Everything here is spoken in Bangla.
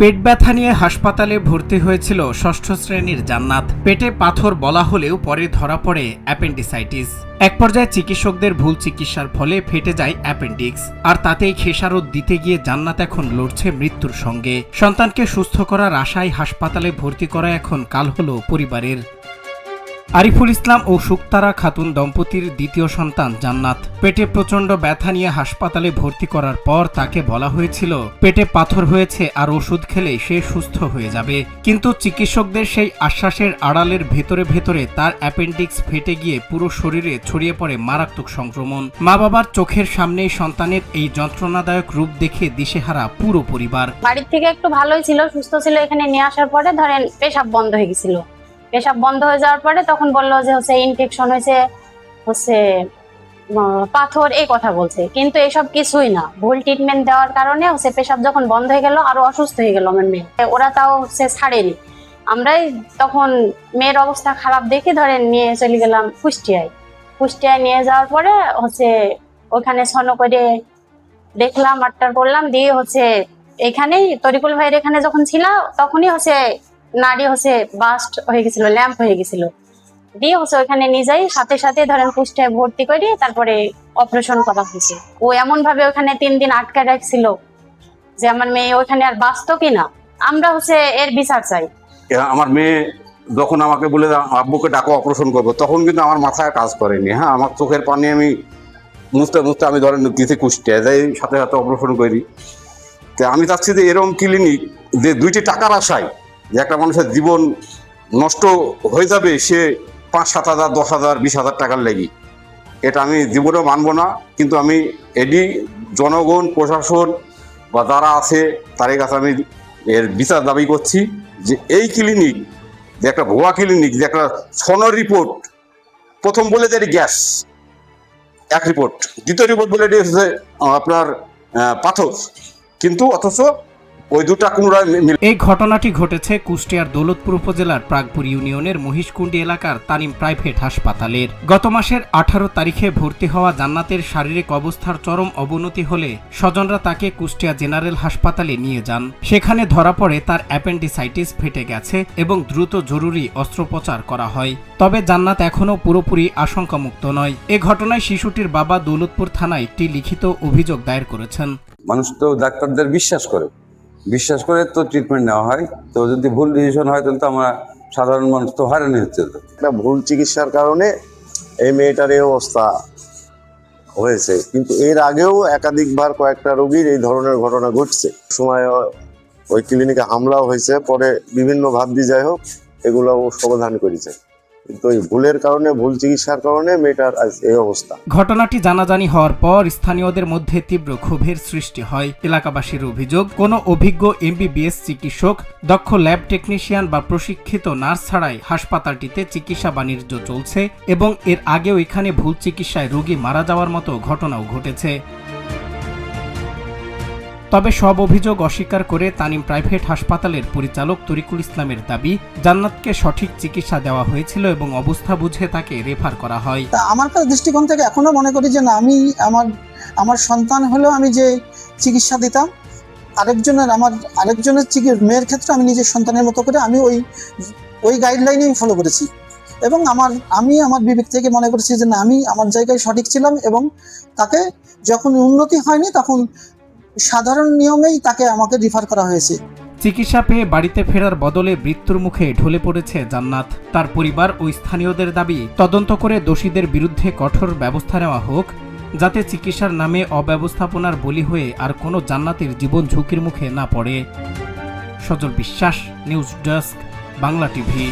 পেট ব্যথা নিয়ে হাসপাতালে ভর্তি হয়েছিল ষষ্ঠ শ্রেণীর জান্নাত। পেটে পাথর বলা হলেও পরে ধরা পড়ে অ্যাপেন্ডিসাইটিস। এক পর্যায়ে চিকিৎসকদের ভুল চিকিৎসার ফলে ফেটে যায় অ্যাপেন্ডিক্স, আর তাতেই খেসারত দিতে গিয়ে জান্নাত এখন লড়ছে মৃত্যুর সঙ্গে। সন্তানকে সুস্থ করার আশায় হাসপাতালে ভর্তি করা এখন কাল হলো পরিবারের। আরিফুল ইসলাম ও শুকতারা খাতুন দম্পতির দ্বিতীয় সন্তান জান্নাত। পেটে প্রচণ্ড ব্যথা নিয়ে হাসপাতালে ভর্তি করার পর তাকে বলা হয়েছিল পেটে পাথর হয়েছে আর ওষুধ খেলে সে সুস্থ হয়ে যাবে, কিন্তু চিকিৎসকদের সেই আশ্বাসের আড়ালের ভেতরে ভেতরে তার অ্যাপেন্ডিক্স ফেটে গিয়ে পুরো শরীরে ছড়িয়ে পড়ে মারাত্মক সংক্রমণ। মা বাবার চোখের সামনেই সন্তানের এই যন্ত্রণাদায়ক রূপ দেখে দিশেহারা পুরো পরিবার। বাড়ির থেকে একটু ভালোই ছিল, সুস্থ ছিল। এখানে নিয়ে আসার পরে ধরেন পেশাব বন্ধ হয়ে গেছিল। পেশাব বন্ধ হয়ে যাওয়ার পরে তখন বললো যে ইনফেকশন হচ্ছে পাথর, এই কথা বলছে, কিন্তু এসব কিছুই না। ভুল ট্রিটমেন্ট দেওয়ার কারণে পেশাব যখন বন্ধ হয়ে গেল আরো অসুস্থ হয়ে গেল আমার মেয়ে। ওরা তাও ছাড়েনি। আমরাই তখন মেয়ের অবস্থা খারাপ দেখে ধরেন নিয়ে চলে গেলাম কুষ্টিয়ায় নিয়ে যাওয়ার পরে ওখানে ছন্ন করে দেখলাম, আটটার করলাম দিয়ে এখানেই তরিকুল ভাইয়ের এখানে যখন ছিল তখনই নারী বাস্ট হয়ে গেছিল, ল্যাম্প হয়ে গেছিল। দিয়ে ওখানে নিয়ে যাই, সাথে সাথে ধরেন কুষ্টিয়ায় ভর্তি করে তারপরে অপারেশন করা হয়েছে। ও এমন ভাবে ওখানে 3 দিন আটকে রাখছিল যে আমার মেয়ে ওখানে আর বাঁচতো কিনা। আমরা এর বিচার চাই। আমার মেয়ে যখন আমাকে বলে আব্বুকে ডাকো অপারেশন করবো, তখন কিন্তু আমার মাথায় কাজ করেনি। হ্যাঁ, আমার চোখের পানি আমি মুছতে আমি ধরেন গেছি কুষ্টিয়ায় যাই, সাথে সাথে অপারেশন করি। তো আমি চাচ্ছি যে এরকম ক্লিনিক যে 2টি টাকার আশায় যে একটা মানুষের জীবন নষ্ট হয়ে যাবে, সে 5-7 হাজার 10 হাজার 20 হাজার টাকার লেগে, এটা আমি জীবনেও মানবো না। কিন্তু আমি এডি জনগণ, প্রশাসন বা যারা আছে তাদের কাছে আমি এর বিচার দাবি করছি যে এই ক্লিনিক যে একটা ভুয়া ক্লিনিক, যে একটা ছনের রিপোর্ট, প্রথম বলে যে গ্যাস এক রিপোর্ট, দ্বিতীয় রিপোর্ট বলে হচ্ছে আপনার পাথর, কিন্তু অথচ ওই দুটা কোনরা। এই ঘটনাটি ঘটেছে কুষ্টিয়ার দৌলতপুর উপজেলার প্রাগপুর ইউনিয়নের মহিষকুণ্ডি এলাকার তানিম প্রাইভেট হাসপাতালের। গত মাসের 18 তারিখে ভর্তি হওয়া জান্নাতের শারীরিক অবস্থার চরম অবনতি হলে স্বজনরা তাকে কুষ্টিয়া জেনারেল হাসপাতালে নিয়ে যান। সেখানে ধরা পড়ে তার অ্যাপেন্ডিসাইটিস ফেটে গেছে এবং দ্রুত জরুরি অস্ত্রোপচার করা হয়। তবে জান্নাত এখনও পুরোপুরি আশঙ্কামুক্ত নয়। এ ঘটনায় শিশুটির বাবা দৌলতপুর থানায় একটি লিখিত অভিযোগ দায়ের করেছেন। মানুষ তো ডাক্তারদের বিশ্বাস করে তো ট্রিটমেন্ট নেওয়া হয়। তো যদি ভুল ডিসিশন হয় তাহলে তো আমরা সাধারণ মানুষ তো হয়রানি হচ্ছে। একটা ভুল চিকিৎসার কারণে এই মেয়েটার এই অবস্থা হয়েছে, কিন্তু এর আগেও একাধিকবার কয়েকটা রোগীর এই ধরনের ঘটনা ঘটছে। সময় ওই ক্লিনিকে হামলাও হয়েছে, পরে বিভিন্ন ভাবদি যাই হোক এগুলো সমাধান করেছে, কিন্তু ওই ভুলের কারণে, ভুল চিকিৎসার কারণে মেয়েটার আজ এই অবস্থা। ঘটনাটি জানাজানি হওয়ার পর স্থানীয়দের মধ্যে তীব্র ক্ষোভের সৃষ্টি হয়। এলাকাবাসীর অভিযোগ, কোনো অভিজ্ঞ এমবিবিএস চিকিৎসক, দক্ষ ল্যাব টেকনিশিয়ান বা প্রশিক্ষিত নার্স ছাড়াই হাসপাতালটিতে চিকিৎসা বাণিজ্য চলছে এবং এর আগেও এখানে ভুল চিকিৎসায় রোগী মারা যাওয়ার মতো ঘটনাও ঘটেছে। তবে সব অভিযোগ অস্বীকার করে তানিম প্রাইভেট হাসপাতালের পরিচালক তরিকুল ইসলামের দাবি, জান্নাতকে সঠিক চিকিৎসা দেওয়া হয়েছিল এবং অবস্থা বুঝে তাকে রেফার করা হয়। আমার দৃষ্টিকোণ থেকে এখনো মনে করি যে না, আমি আমার সন্তান হলেও আমি যে চিকিৎসা দিতাম আরেকজনের মেয়ের ক্ষেত্রে আমি নিজের সন্তানের মতো করে আমি ওই গাইডলাইনেই ফলো করেছি এবং আমি আমার বিবেক থেকে মনে করেছি যে না, আমি আমার জায়গায় সঠিক ছিলাম এবং তাকে যখন উন্নতি হয়নি তখন সাধারণ নিয়মেই তাকে আমাকে রিফার করা হয়েছে। চিকিৎসা পেয়ে বাড়িতে ফেরার বদলে মৃত্যুর মুখে ঢলে পড়েছে জান্নাত। তার পরিবার ও স্থানীয়দের দাবি, তদন্ত করে দোষীদের বিরুদ্ধে কঠোর ব্যবস্থা নেওয়া হোক, যাতে চিকিৎসার নামে অব্যবস্থাপনার বলি হয়ে আর কোনো জান্নাতের জীবন ঝুঁকির মুখে না পড়ে। সজল বিশ্বাস, নিউজ ডেস্ক, বাংলা টিভি।